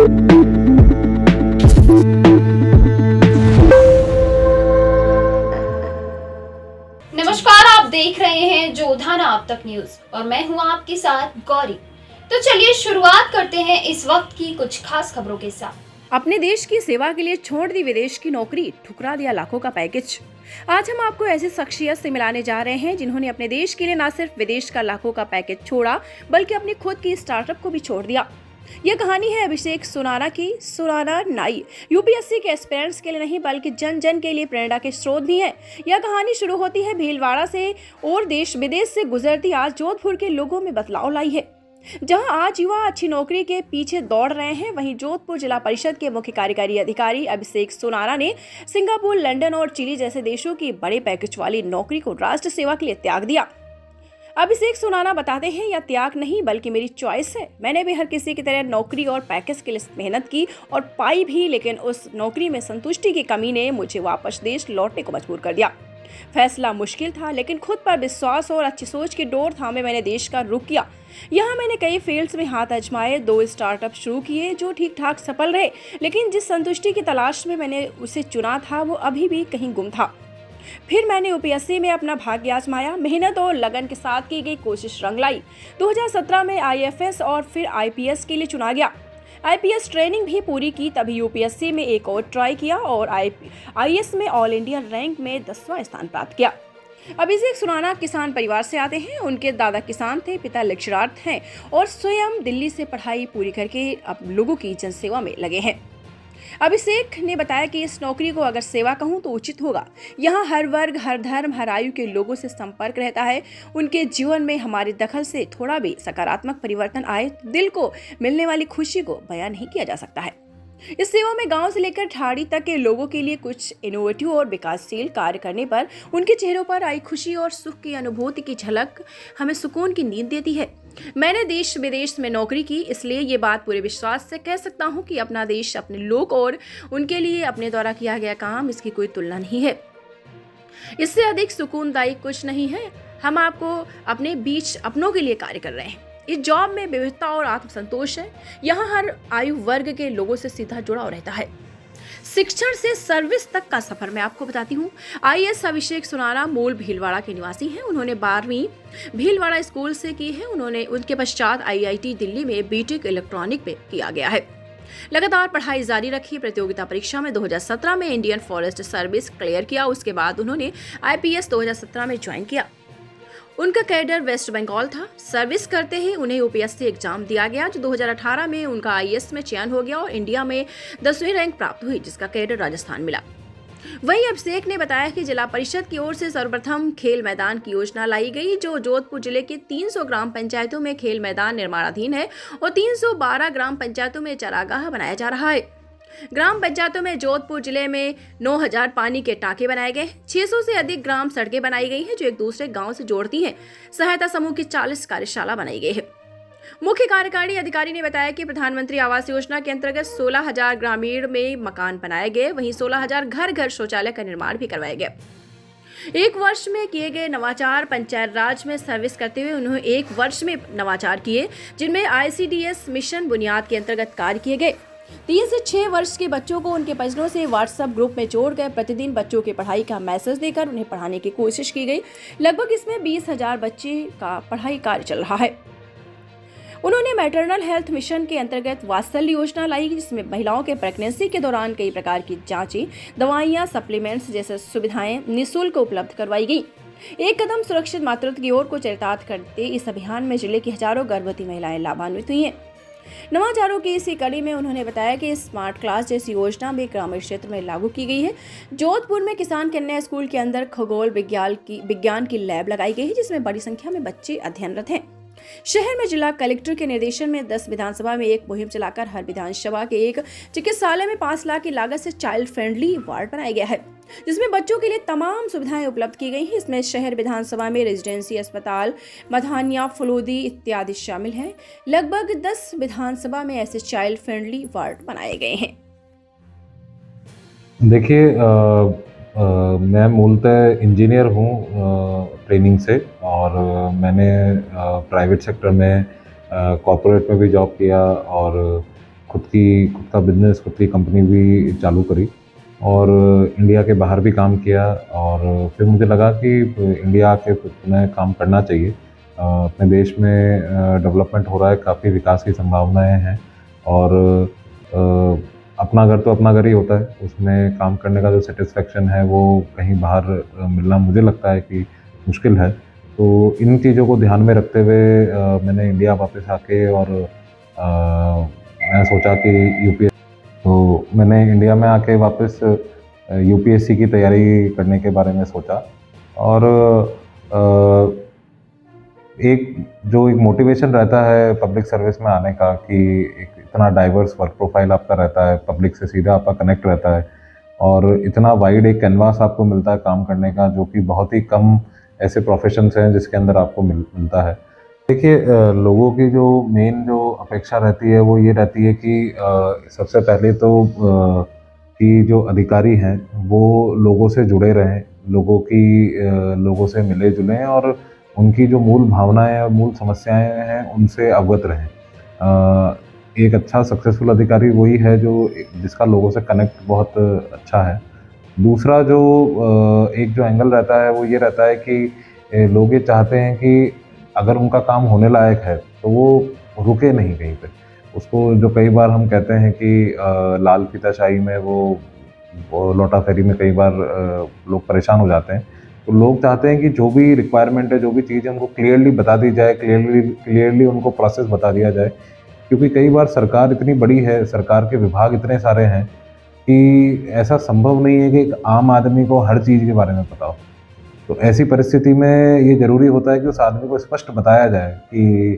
नमस्कार, आप देख रहे हैं जोधाना अब तक न्यूज और मैं हूं आपके साथ गौरी। तो चलिए शुरुआत करते हैं इस वक्त की कुछ खास खबरों के साथ। अपने देश की सेवा के लिए छोड़ दी विदेश की नौकरी, ठुकरा दिया लाखों का पैकेज। आज हम आपको ऐसी शख्सियत से मिलाने जा रहे हैं जिन्होंने अपने देश के लिए न सिर्फ विदेश का लाखों का पैकेज छोड़ा बल्कि अपनी खुद की स्टार्टअप को भी छोड़ दिया। यह कहानी है अभिषेक सुनाना की। सुनाना नाई यूपीएससी के एस्पिरेंट्स के लिए नहीं बल्कि जन जन के लिए प्रेरणा के स्रोत भी है। यह कहानी शुरू होती है भीलवाड़ा से और देश विदेश से गुजरती आज जोधपुर के लोगों में बदलाव लाई है। जहां आज युवा अच्छी नौकरी के पीछे दौड़ रहे हैं, वहीं जोधपुर जिला परिषद के मुख्य कार्यकारी अधिकारी अभिषेक सुनाना ने सिंगापुर, लंदन और चिली जैसे देशों की बड़े पैकेज वाली नौकरी को राष्ट्र सेवा के लिए त्याग दिया। अभिषेक सुनाना बताते हैं, यह त्याग नहीं बल्कि मेरी चॉइस है। मैंने भी हर किसी की तरह नौकरी और पैकेज के लिए मेहनत की और पाई भी, लेकिन उस नौकरी में संतुष्टि की कमी ने मुझे वापस देश लौटने को मजबूर कर दिया। फैसला मुश्किल था, लेकिन खुद पर विश्वास और अच्छी सोच की डोर थामे मैंने देश का रुख किया। यहाँ मैंने कई फील्ड्स में हाथ आजमाए, 2 स्टार्टअप शुरू किए जो ठीक ठाक सफल रहे, लेकिन जिस संतुष्टि की तलाश में मैंने उसे चुना था वो अभी भी कहीं गुम था। फिर मैंने यूपीएससी में अपना भाग्य आजमाया, मेहनत और लगन के साथ की गई कोशिश रंग लाई। 2017 में आईएफएस और फिर आईपीएस के लिए चुना गया। आईपीएस ट्रेनिंग भी पूरी की, तभी यूपीएससी में एक और ट्राई किया और आईएएस में ऑल इंडिया रैंक में 10वां स्थान प्राप्त किया। अभिषेक सुनाना किसान परिवार से आते हैं। उनके दादा किसान थे, पिता लेक्चरर हैं और स्वयं दिल्ली से पढ़ाई पूरी करके अब लोगों की जनसेवा में लगे हैं। अभिषेक ने बताया कि इस नौकरी को अगर सेवा कहूं तो उचित होगा। यहाँ हर वर्ग, हर धर्म, हर आयु के लोगों से संपर्क रहता है। उनके जीवन में हमारे दखल से थोड़ा भी सकारात्मक परिवर्तन आए, दिल को मिलने वाली खुशी को बयान नहीं किया जा सकता है। इस सेवा में गांव से लेकर ठाड़ी तक के लोगों के लिए कुछ इनोवेटिव और विकासशील कार्य करने पर उनके चेहरों पर आई खुशी और सुख की अनुभूति की झलक हमें सुकून की नींद देती है। मैंने देश विदेश में नौकरी की, इसलिए ये बात पूरे विश्वास से कह सकता हूँ कि अपना देश, अपने लोग और उनके लिए अपने द्वारा किया गया काम, इसकी कोई तुलना नहीं है। इससे अधिक सुकूनदायी कुछ नहीं है। हम आपको अपने बीच अपनों के लिए कार्य कर रहे हैं। इस जॉब में विविधता और आत्मसंतोष है। यहाँ हर आयु वर्ग के लोगों से सीधा जुड़ाव रहता है। शिक्षण से सर्विस तक का सफर मैं आपको बताती हूँ। आईएएस अभिषेक सुनाना मूल भीलवाड़ा के निवासी हैं। उन्होंने 12वीं भीलवाड़ा स्कूल से की है। उनके पश्चात आईआईटी दिल्ली में बीटेक इलेक्ट्रॉनिक में किया गया है। लगातार पढ़ाई जारी रखी। प्रतियोगिता परीक्षा में 2017 में इंडियन फॉरेस्ट सर्विस क्लियर किया। उसके बाद उन्होंने आईपीएस 2017 में ज्वाइन किया। उनका कैडर वेस्ट बंगाल था। सर्विस करते ही उन्हें यूपीएससी एग्जाम दिया गया, जो 2018 में उनका आईएएस में चयन हो गया और इंडिया में 10वीं रैंक प्राप्त हुई, जिसका कैडर राजस्थान मिला। वहीं अभिषेक ने बताया कि जिला परिषद की ओर से सर्वप्रथम खेल मैदान की योजना लाई गई, जो जोधपुर जिले के 300 ग्राम पंचायतों में खेल मैदान निर्माणाधीन है और 312 ग्राम पंचायतों में चारागाह बनाया जा रहा है। ग्राम पंचायतों में जोधपुर जिले में 9000 पानी के टांके बनाए गए। 600 से अधिक ग्राम सड़कें बनाई गई हैं जो एक दूसरे गांव से जोड़ती हैं। सहायता समूह की 40 कार्यशाला बनाई गई है। मुख्य कार्यकारी अधिकारी ने बताया कि प्रधानमंत्री आवास योजना के अंतर्गत 16,000 ग्रामीण में मकान बनाए गए, वहीं 16,000 घर घर शौचालय का निर्माण भी करवाया गया। 1 वर्ष में किए गए नवाचार। पंचायत राज में सर्विस करते हुए उन्होंने 1 वर्ष में नवाचार किए, जिनमें आईसीडीएस मिशन बुनियाद के अंतर्गत कार्य किए गए। 3 से 6 वर्ष के बच्चों को उनके परिजनों से व्हाट्सएप ग्रुप में जोड़कर प्रतिदिन बच्चों की पढ़ाई का मैसेज देकर उन्हें पढ़ाने की कोशिश की गई। लगभग इसमें 20,000 बच्चे का पढ़ाई कार्य चल रहा है। उन्होंने मैटरनल हेल्थ मिशन के अंतर्गत वात्सल्य योजना लाई, जिसमें महिलाओं के प्रेगनेंसी के दौरान कई प्रकार की जांचें, दवाइयां, सप्लीमेंट्स जैसे सुविधाएं निःशुल्क उपलब्ध करवाई गई। एक कदम सुरक्षित मातृत्व की ओर को चरितार्थ करते इस अभियान में जिले की हजारों गर्भवती महिलाएं लाभान्वित हुई हैं। नवाचारों की इसी कड़ी में उन्होंने बताया कि स्मार्ट क्लास जैसी योजना भी ग्रामीण क्षेत्र में लागू की गई है। जोधपुर में किसान कन्या स्कूल के अंदर खगोल विज्ञान की लैब लगाई गई है, जिसमें बड़ी संख्या में बच्चे अध्ययनरत हैं। शहर में जिला कलेक्टर के निर्देशन में 10 विधानसभा में एक मुहिम चलाकर हर विधानसभा के एक चिकित्सालय में 5 लाख की लागत से चाइल्ड फ्रेंडली वार्ड बनाया गया है, जिसमें बच्चों के लिए तमाम सुविधाएं उपलब्ध की गई हैं। इसमें शहर विधानसभा में रेजिडेंसी अस्पताल, मधानिया, फलोदी इत्यादि शामिल हैं। लगभग 10 विधानसभा में ऐसे चाइल्ड फ्रेंडली वार्ड बनाए गए हैं। देखिए, मैं मूलतः इंजीनियर हूँ ट्रेनिंग से, और मैंने प्राइवेट सेक्टर में कॉर्पोरेट में भी जॉब किया और खुद का बिजनेस, खुद की कंपनी भी चालू करी और इंडिया के बाहर भी काम किया। और फिर मुझे लगा कि इंडिया के पुनः काम करना चाहिए। अपने देश में डेवलपमेंट हो रहा है, काफ़ी विकास की संभावनाएं हैं और अपना घर तो अपना घर ही होता है, उसमें काम करने का जो सेटिस्फेक्शन है वो कहीं बाहर मिलना मुझे लगता है कि मुश्किल है। तो इन चीज़ों को ध्यान में रखते हुए मैंने इंडिया वापस आके और मैं सोचा कि तो मैंने इंडिया में आके वापस यूपीएससी की तैयारी करने के बारे में सोचा। और एक मोटिवेशन रहता है पब्लिक सर्विस में आने का कि एक इतना डाइवर्स वर्क प्रोफाइल आपका रहता है, पब्लिक से सीधा आपका कनेक्ट रहता है और इतना वाइड एक कैनवास आपको मिलता है काम करने का, जो कि बहुत ही कम ऐसे प्रोफेशंस हैं जिसके अंदर आपको मिलता है। देखिए, लोगों की जो मेन जो अपेक्षा रहती है वो ये रहती है कि सबसे पहले तो कि जो अधिकारी हैं वो लोगों से जुड़े रहें, लोगों से मिले जुलें और उनकी जो मूल भावनाएं और मूल समस्याएं हैं उनसे अवगत रहें। एक अच्छा सक्सेसफुल अधिकारी वही है जिसका लोगों से कनेक्ट बहुत अच्छा है। दूसरा एक जो एंगल रहता है वो ये रहता है कि लोग ये चाहते हैं कि अगर उनका काम होने लायक है तो वो रुके नहीं कहीं पे। उसको जो कई बार हम कहते हैं कि लाल फीताशाही में वो लोटा फेरी में कई बार लोग परेशान हो जाते हैं। तो लोग चाहते हैं कि जो भी रिक्वायरमेंट है, जो भी चीज़ है उनको क्लियरली बता दी जाए, क्लियरली उनको प्रोसेस बता दिया जाए। क्योंकि कई बार सरकार इतनी बड़ी है, सरकार के विभाग इतने सारे हैं कि ऐसा संभव नहीं है कि एक आम आदमी को हर चीज़ के बारे में पता हो। तो ऐसी परिस्थिति में ये ज़रूरी होता है कि उस आदमी को स्पष्ट बताया जाए कि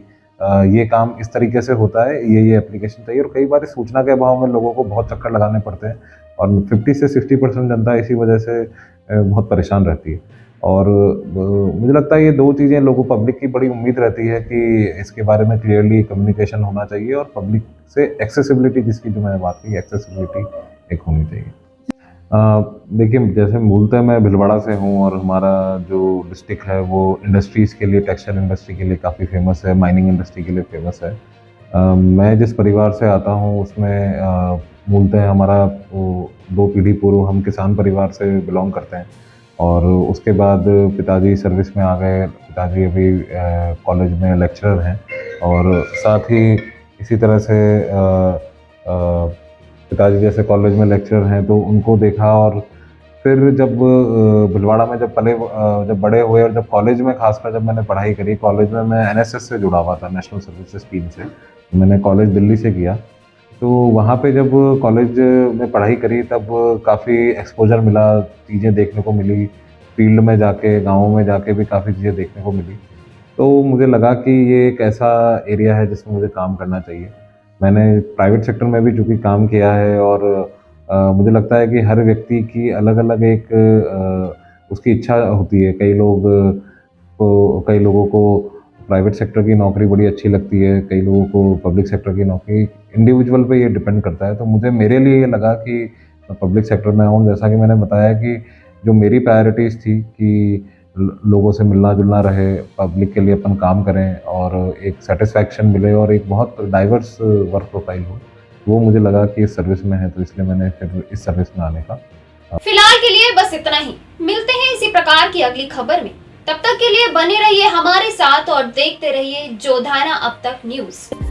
ये काम इस तरीके से होता है, ये एप्लीकेशन चाहिए। और कई बार इस सूचना के अभाव में लोगों को बहुत चक्कर लगाने पड़ते हैं और 50 से 60% जनता इसी वजह से बहुत परेशान रहती है। और मुझे लगता है ये दो चीज़ें लोगों पब्लिक की बड़ी उम्मीद रहती है कि इसके बारे में क्लियरली कम्युनिकेशन होना चाहिए और पब्लिक से एक्सेसिबिलिटी, जिसकी जो मैंने बात की, एक्सेसिबिलिटी एक होनी चाहिए। देखिए, जैसे मूलतः मैं भीलवाड़ा से हूँ और हमारा जो डिस्ट्रिक्ट है वो इंडस्ट्रीज़ के लिए, टेक्सटाइल इंडस्ट्री के लिए काफ़ी फेमस है, माइनिंग इंडस्ट्री के लिए फेमस है। मैं जिस परिवार से आता हूँ उसमें मूलतः हमारा 2 पीढ़ी पूर्व हम किसान परिवार से बिलोंग करते हैं और उसके बाद पिताजी सर्विस में आ गए। पिताजी अभी कॉलेज में लेक्चरर हैं और साथ ही इसी तरह से पिताजी जैसे कॉलेज में लेक्चरर हैं तो उनको देखा। और फिर जब भीलवाड़ा में जब बड़े हुए और जब कॉलेज में, खासकर जब मैंने पढ़ाई करी, कॉलेज में मैं एनएसएस से जुड़ा हुआ था, नेशनल सर्विसेज टीम से। मैंने कॉलेज दिल्ली से किया। तो वहाँ पे जब कॉलेज में पढ़ाई करी तब काफ़ी एक्सपोजर मिला, चीज़ें देखने को मिली, फील्ड में जाके, गाँव में जाके भी काफ़ी चीज़ें देखने को मिली। तो मुझे लगा कि ये एक ऐसा एरिया है जिसमें मुझे काम करना चाहिए। मैंने प्राइवेट सेक्टर में भी चूँकि काम किया है और मुझे लगता है कि हर व्यक्ति की अलग-अलग एक उसकी इच्छा होती है। कई लोगों को प्राइवेट सेक्टर की नौकरी बड़ी अच्छी लगती है, कई लोगों को पब्लिक सेक्टर की नौकरी। इंडिविजुअल पे ये डिपेंड करता है। तो मेरे लिए ये लगा कि पब्लिक सेक्टर में आऊँ। जैसा कि मैंने बताया कि जो मेरी प्रायोरिटीज़ थी कि लोगों से मिलना-जुलना रहे, पब्लिक के लिए अपन काम करें और एक सैटिस्फैक्शन मिले और एक बहुत डाइवर्स वर्क प्रोफाइल हो, वो मुझे लगा कि इस सर्विस में है, तो इसलिए मैंने फिर इस सर्विस में आने का। फिलहाल के लिए बस इतना ही। मिलते हैं इसी प्रकार की अगली खबर में। तब तक के लिए बने रहिए हमारे साथ और देखते रहिए जोधाना अब तक न्यूज़।